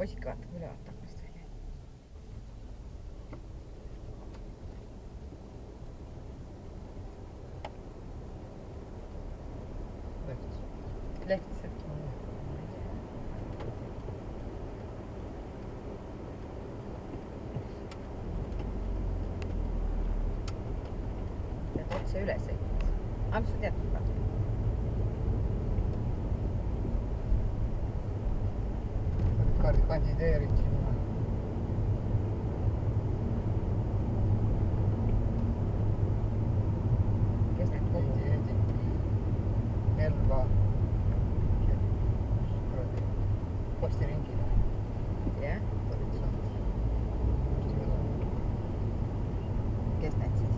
poisid vaatab ülevalt aknast välja. Leht sealt. Pead otse üle sõitma. Aga mis sa tead juba? Kandideerid sinna. Kes need kuhu? Elva. Postiringile. Jah. Politsand. Kes need siis?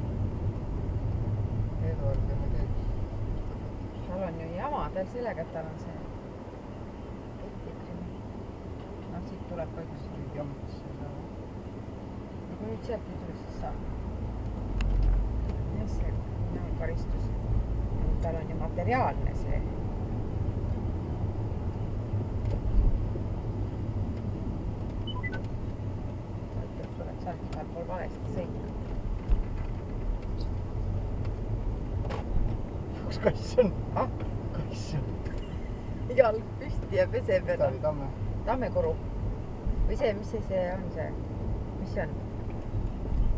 Eduard ja muidu. Seal on ju jama, tal sellega, et tal on see noh, siit tuleb ka üks Jammas ei saa. no kui nüüd sealt ei tule, siis saab. Jah, see on karistus. Tal on ju materiaalne see. Ta ütleb sulle, et sa oled igal pool valesti sõitnud. Kus kass on? Ah, Kass on. jalg püsti ja peseb ja Tali Tamme. Tammekuru. Või see, mis see on see? Mis see on?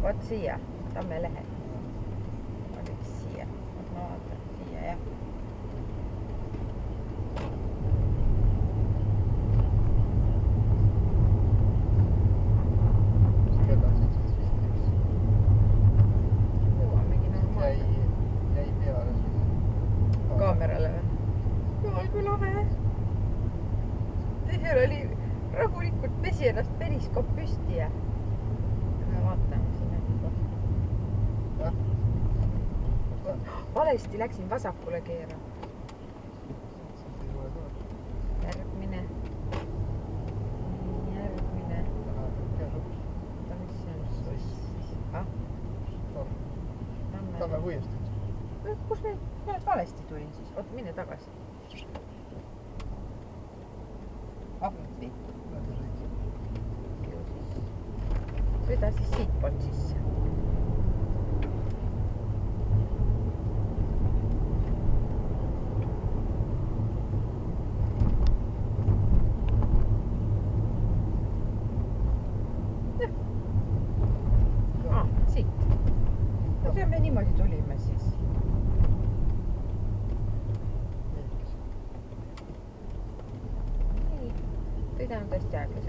Vaat siia, Tamme lehe. Vaataks siia. Ma vaatan siia, jah. See kell on 17.51. Jõuamegi normaalselt. Jäi peale siis. Kaamerale või? Jumal, kui lahe. Teisel oli rahulikult pesi ennast periskoop püsti ja me vaatame sinna juba. Valesti läksin vasakule keerama. Järgmine. Järgmine. Oota, mis see on siis? Ah? Tamme puiestid. Kus me valesti tulin siis? Oot, mine tagasi. Appi. Sõida siis siitpoolt sisse. Siit. Kuidas me niimoodi tulime siis? Nii. Sõidame tõesti aeglaselt.